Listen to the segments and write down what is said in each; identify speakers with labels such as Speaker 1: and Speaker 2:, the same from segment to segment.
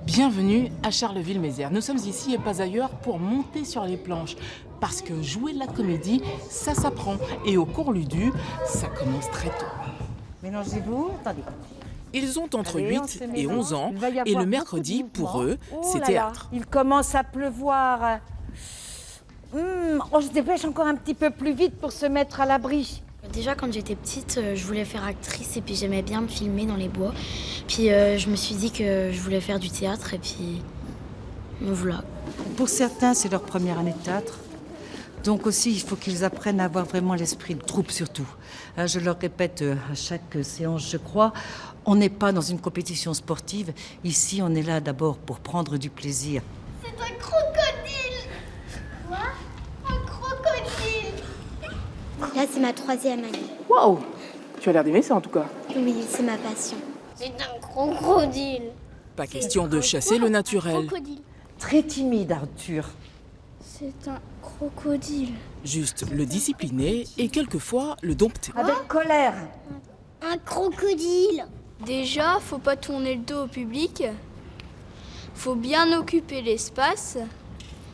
Speaker 1: Bienvenue à Charleville-Mézières. Nous sommes ici et pas ailleurs pour monter sur les planches. Parce que jouer la comédie, ça s'apprend. Et au cours Ludu, ça commence très tôt.
Speaker 2: Mélangez-vous, attendez.
Speaker 1: Ils ont entre
Speaker 2: Allez,
Speaker 1: 8 et 11 ans.
Speaker 2: Il va y
Speaker 1: Et
Speaker 2: avoir
Speaker 1: le mercredi,
Speaker 2: beaucoup de
Speaker 1: pour eux,
Speaker 2: mouvements.
Speaker 1: c'est
Speaker 2: Oh là là,
Speaker 1: théâtre.
Speaker 2: il commence à pleuvoir. On se dépêche encore un petit peu plus vite pour se mettre à l'abri.
Speaker 3: Déjà, quand j'étais petite, je voulais faire actrice et puis j'aimais bien me filmer dans les bois. Puis je me suis dit que je voulais faire du théâtre et puis me voilà.
Speaker 2: Pour certains, c'est leur première année de théâtre. Donc aussi, il faut qu'ils apprennent à avoir vraiment l'esprit de troupe surtout. Je leur répète à chaque séance, je crois, on n'est pas dans une compétition sportive. Ici, on est là d'abord pour prendre du plaisir.
Speaker 4: C'est un crocodile. Quoi? Un crocodile.
Speaker 3: Là, c'est ma 3e année.
Speaker 1: Waouh! Tu as l'air d'aimer ça en tout cas.
Speaker 3: Oui, c'est ma passion.
Speaker 4: C'est un crocodile.
Speaker 1: Pas question de chasser le naturel.
Speaker 4: Crocodile.
Speaker 2: Très timide, Arthur.
Speaker 4: C'est un crocodile.
Speaker 1: Juste le discipliner et quelquefois le dompter.
Speaker 2: Avec colère.
Speaker 4: Un crocodile.
Speaker 5: Déjà, faut pas tourner le dos au public. Faut bien occuper l'espace.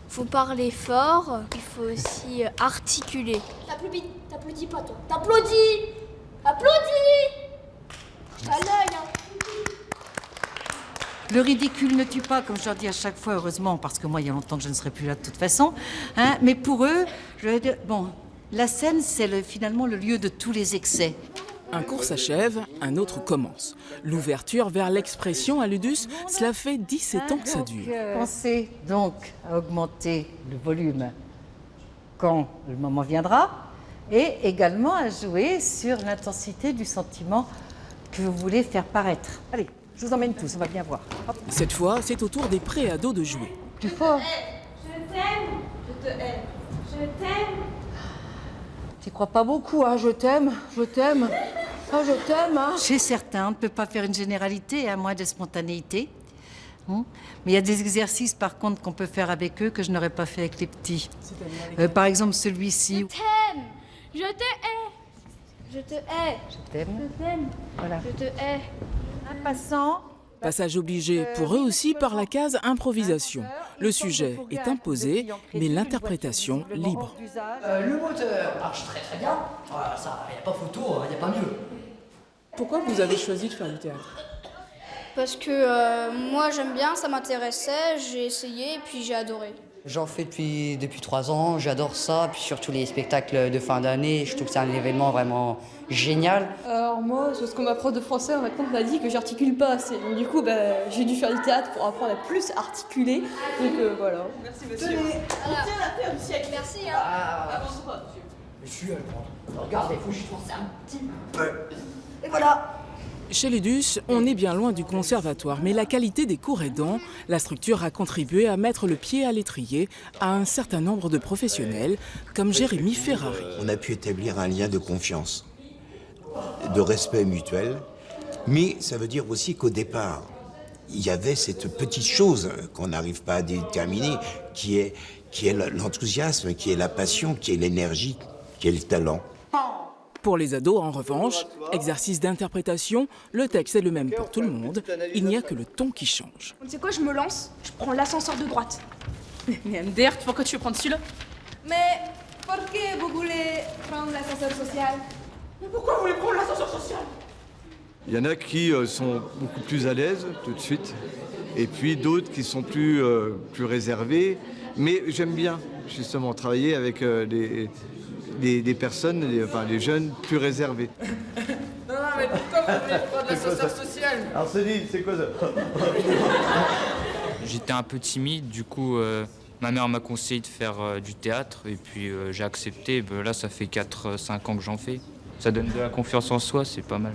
Speaker 5: Faut parler fort. Il faut aussi articuler.
Speaker 4: T'applaudis pas toi. T'applaudis. Applaudis. À l'œil.
Speaker 2: Le ridicule ne tue pas, comme je leur dis à chaque fois, heureusement, parce que moi, il y a longtemps que je ne serai plus là de toute façon. Mais pour eux, je vais dire, bon, la scène, c'est finalement le lieu de tous les excès.
Speaker 1: Un cours s'achève, un autre commence. L'ouverture vers l'expression à Ludus, cela fait 17 ans que ça dure.
Speaker 2: Pensez donc à augmenter le volume quand le moment viendra, et également à jouer sur l'intensité du sentiment que vous voulez faire paraître. Allez, je vous emmène tous, on va bien voir. Hop.
Speaker 1: Cette fois, c'est au tour des pré-ados de jouer.
Speaker 2: Plus fort.
Speaker 4: Je t'aime. Je te hais. Je t'aime.
Speaker 2: Tu crois pas beaucoup, hein, je t'aime. Ah, je t'aime, hein. Chez certains, on ne peut pas faire une généralité, à moins de spontanéité. Mais il y a des exercices, par contre, qu'on peut faire avec eux que je n'aurais pas fait avec les petits. Par exemple, celui-ci.
Speaker 4: T'aime. Je te hais. Je te hais.
Speaker 2: Je t'aime.
Speaker 4: Je t'aime.
Speaker 2: Voilà.
Speaker 4: Je te hais.
Speaker 2: Un passant.
Speaker 1: Passage obligé pour eux aussi par la case improvisation. Le sujet est imposé, mais l'interprétation libre.
Speaker 6: Le moteur marche très très bien. Voilà, ça, y a pas photo, y a pas mieux.
Speaker 1: Pourquoi vous avez choisi de faire du théâtre?
Speaker 5: Parce que moi, j'aime bien, ça m'intéressait. J'ai essayé et puis j'ai adoré.
Speaker 6: J'en fais depuis 3 ans, j'adore ça, puis surtout les spectacles de fin d'année, je trouve que c'est un événement vraiment génial.
Speaker 7: Alors moi, c'est parce que ma prof de français m'a dit que j'articule pas assez. Donc du coup, j'ai dû faire du théâtre pour apprendre à plus articuler. Donc voilà. Merci monsieur.
Speaker 5: Merci.
Speaker 6: Je suis à le prendre. Regardez, faut juste penser un petit peu. Et voilà.
Speaker 1: Chez Ludus, on est bien loin du conservatoire, mais la qualité des cours aidant, la structure a contribué à mettre le pied à l'étrier à un certain nombre de professionnels, comme Jérémy Ferrari.
Speaker 8: On a pu établir un lien de confiance, de respect mutuel, mais ça veut dire aussi qu'au départ, il y avait cette petite chose qu'on n'arrive pas à déterminer, qui est l'enthousiasme, qui est la passion, qui est l'énergie, qui est le talent.
Speaker 1: Pour les ados, en revanche, exercice d'interprétation, le texte est le même pour tout le monde, il n'y a que le ton qui change.
Speaker 7: Tu sais quoi, je me lance, je prends l'ascenseur de droite. Mais MDR, pourquoi tu veux prendre celui-là?
Speaker 9: Mais pourquoi vous voulez prendre l'ascenseur social?
Speaker 7: Mais pourquoi vous voulez prendre l'ascenseur social?
Speaker 10: Il y en a qui sont beaucoup plus à l'aise tout de suite, et puis d'autres qui sont plus réservés. Mais j'aime bien justement travailler avec des personnes, les jeunes plus réservés.
Speaker 9: Non, mais pourquoi vous voulez prendre l'ascenseur social?
Speaker 10: Arsenie, c'est quoi ça?
Speaker 11: J'étais un peu timide, du coup ma mère m'a conseillé de faire du théâtre et puis j'ai accepté. Là ça fait 4-5 ans que j'en fais. Ça donne de la confiance en soi, c'est pas mal.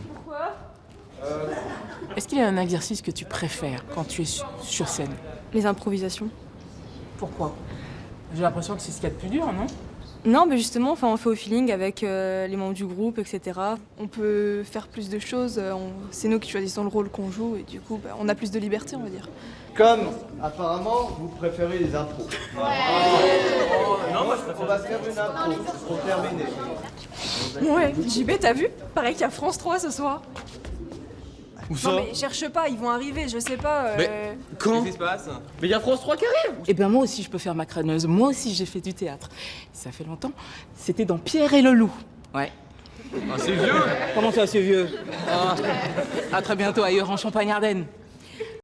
Speaker 1: Est-ce qu'il y a un exercice que tu préfères quand tu es sur scène?
Speaker 7: Les improvisations.
Speaker 1: Pourquoi? J'ai l'impression que c'est ce qu'il y a de plus dur, non?
Speaker 7: Non, mais justement, on fait au feeling avec les membres du groupe, etc. On peut faire plus de choses, c'est nous qui choisissons le rôle qu'on joue et du coup, on a plus de liberté, on va dire.
Speaker 10: Comme apparemment vous préférez les impros. On va faire une impro pour terminer.
Speaker 7: Ouais, JB, t'as vu? Pareil qu'il y a France 3 ce soir.
Speaker 12: Où ça?
Speaker 9: Non mais cherche pas, ils vont arriver, je sais pas.
Speaker 12: Mais quand? Qu'est-ce qui se passe? Mais il y a France 3 qui arrive!
Speaker 1: Eh ben moi aussi je peux faire ma crâneuse, moi aussi j'ai fait du théâtre. Ça fait longtemps, c'était dans Pierre et le Loup. Ouais.
Speaker 12: Ah, c'est vieux!
Speaker 1: Comment ça c'est vieux? À très bientôt ailleurs en Champagne-Ardenne.